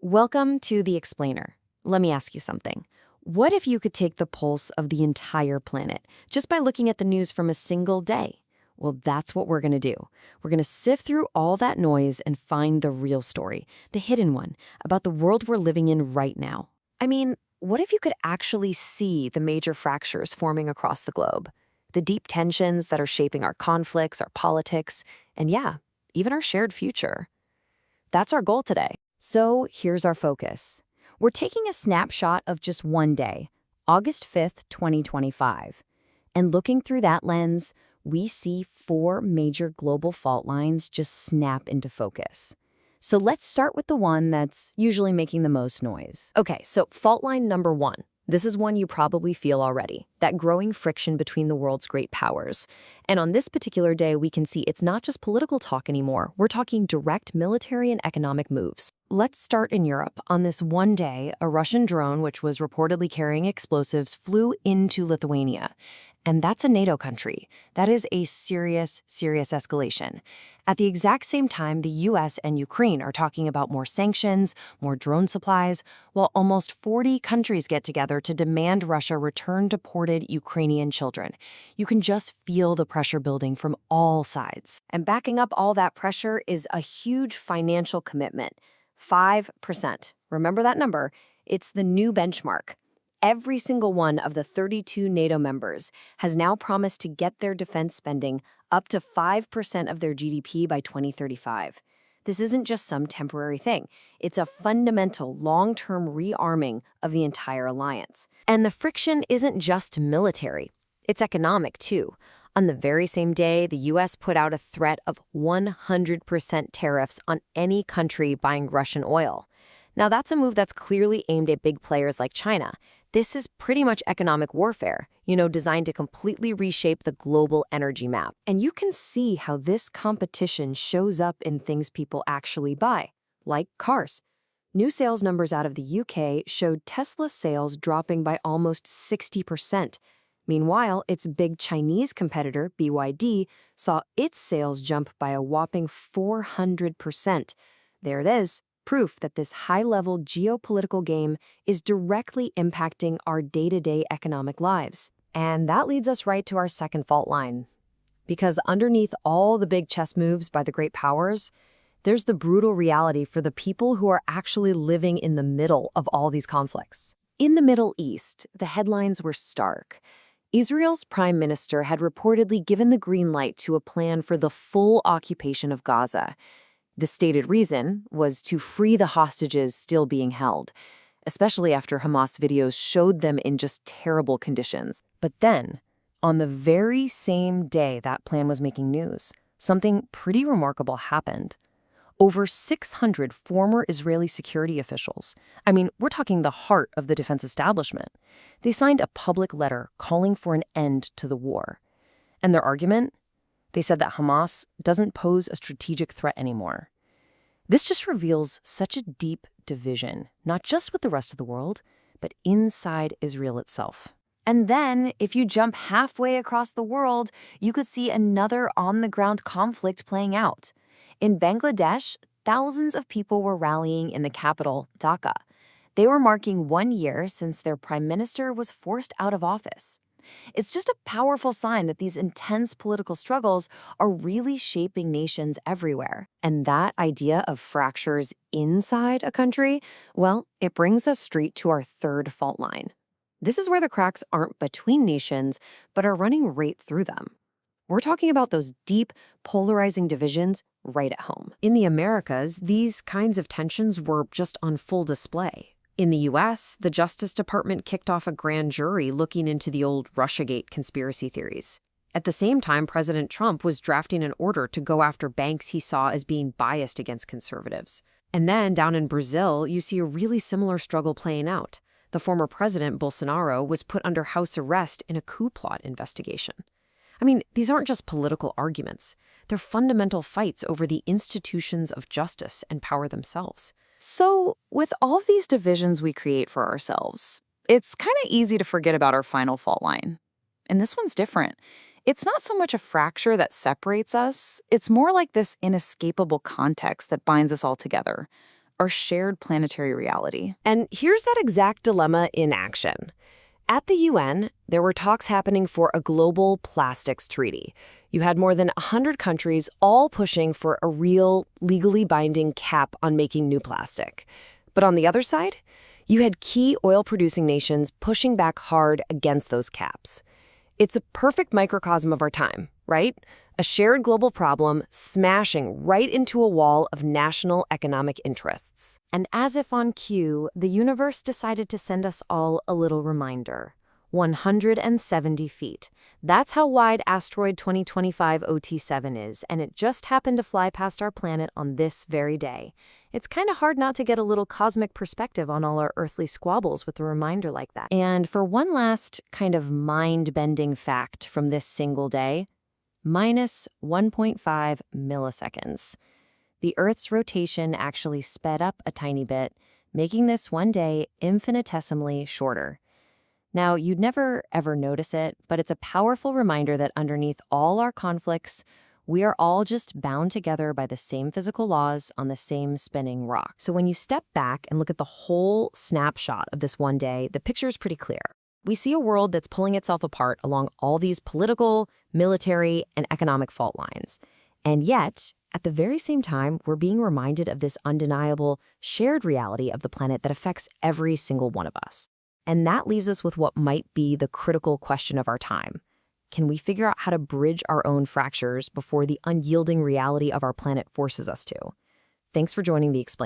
Welcome to The Explainer. Let me ask you something. What if you could take the pulse of the entire planet just by looking at the news from a single day? Well, that's what we're going to do. We're going to sift through all that noise and find the real story, the hidden one, about the world we're living in right now. I mean, what if you could actually see the major fractures forming across the globe? The deep tensions that are shaping our conflicts, our politics, and yeah, even our shared future. That's our goal today. So here's our focus. We're taking a snapshot of just one day, August 5th, 2025. And looking through that lens, we see 4 major global fault lines just snap into focus. So let's start with the one that's usually making the most noise. Okay, so fault line number 1. This is one you probably feel already, that growing friction between the world's great powers. And on this particular day, we can see it's not just political talk anymore. We're talking direct military and economic moves. Let's start in Europe. On this one day, a Russian drone, which was reportedly carrying explosives, flew into Lithuania. And that's a NATO country. That is a serious, serious escalation. At the exact same time, the US and Ukraine are talking about more sanctions, more drone supplies, while almost 40 countries get together to demand Russia return deported Ukrainian children. You can just feel the pressure building from all sides. And backing up all that pressure is a huge financial commitment. 5%. Remember that number? It's the new benchmark. Every single one of the 32 NATO members has now promised to get their defense spending up to 5% of their GDP by 2035. This isn't just some temporary thing. It's a fundamental, long-term rearming of the entire alliance. And the friction isn't just military. It's economic, too. On the very same day, the U.S. put out a threat of 100% tariffs on any country buying Russian oil. Now, that's a move that's clearly aimed at big players like China. This is pretty much economic warfare, designed to completely reshape the global energy map. And you can see how this competition shows up in things people actually buy, like cars. New sales numbers out of the UK showed Tesla sales dropping by almost 60%. Meanwhile, its big Chinese competitor, BYD, saw its sales jump by a whopping 400%. There it is. Proof that this high-level geopolitical game is directly impacting our day-to-day economic lives. And that leads us right to our second fault line. Because underneath all the big chess moves by the great powers, there's the brutal reality for the people who are actually living in the middle of all these conflicts. In the Middle East, the headlines were stark. Israel's prime minister had reportedly given the green light to a plan for the full occupation of Gaza. The stated reason was to free the hostages still being held, especially after Hamas videos showed them in just terrible conditions. But then, on the very same day that plan was making news, something pretty remarkable happened. Over 600 former Israeli security officials, we're talking the heart of the defense establishment, they signed a public letter calling for an end to the war. And their argument? They said that Hamas doesn't pose a strategic threat anymore. This just reveals such a deep division, not just with the rest of the world, but inside Israel itself. And then, if you jump halfway across the world, you could see another on-the-ground conflict playing out. In Bangladesh, thousands of people were rallying in the capital, Dhaka. They were marking 1 year since their prime minister was forced out of office. It's just a powerful sign that these intense political struggles are really shaping nations everywhere. And that idea of fractures inside a country, well, it brings us straight to our third fault line. This is where the cracks aren't between nations, but are running right through them. We're talking about those deep, polarizing divisions right at home. In the Americas, these kinds of tensions were just on full display. In the U.S., the Justice Department kicked off a grand jury looking into the old Russiagate conspiracy theories. At the same time, President Trump was drafting an order to go after banks he saw as being biased against conservatives. And then, down in Brazil, you see a really similar struggle playing out. The former president, Bolsonaro, was put under house arrest in a coup plot investigation. These aren't just political arguments. They're fundamental fights over the institutions of justice and power themselves. So, with all of these divisions we create for ourselves, it's kind of easy to forget about our final fault line. And this one's different. It's not so much a fracture that separates us, it's more like this inescapable context that binds us all together. our shared planetary reality. And here's that exact dilemma in action. At the UN, there were talks happening for a global plastics treaty. You had more than 100 countries all pushing for a real, legally binding cap on making new plastic. But on the other side, you had key oil-producing nations pushing back hard against those caps. It's a perfect microcosm of our time, right? A shared global problem smashing right into a wall of national economic interests. And as if on cue, the universe decided to send us all a little reminder. 170 feet. That's how wide Asteroid 2025 OT7 is, and it just happened to fly past our planet on this very day. It's kind of hard not to get a little cosmic perspective on all our earthly squabbles with a reminder like that. And for one last kind of mind-bending fact from this single day, minus 1.5 milliseconds. The Earth's rotation actually sped up a tiny bit, making this one day infinitesimally shorter. Now, you'd never ever notice it, but it's a powerful reminder that underneath all our conflicts, we are all just bound together by the same physical laws on the same spinning rock. So when you step back and look at the whole snapshot of this one day, the picture is pretty clear. We see a world that's pulling itself apart along all these political, military, and economic fault lines. And yet, at the very same time, we're being reminded of this undeniable, shared reality of the planet that affects every single one of us. And that leaves us with what might be the critical question of our time. Can we figure out how to bridge our own fractures before the unyielding reality of our planet forces us to? Thanks for joining the Explainer.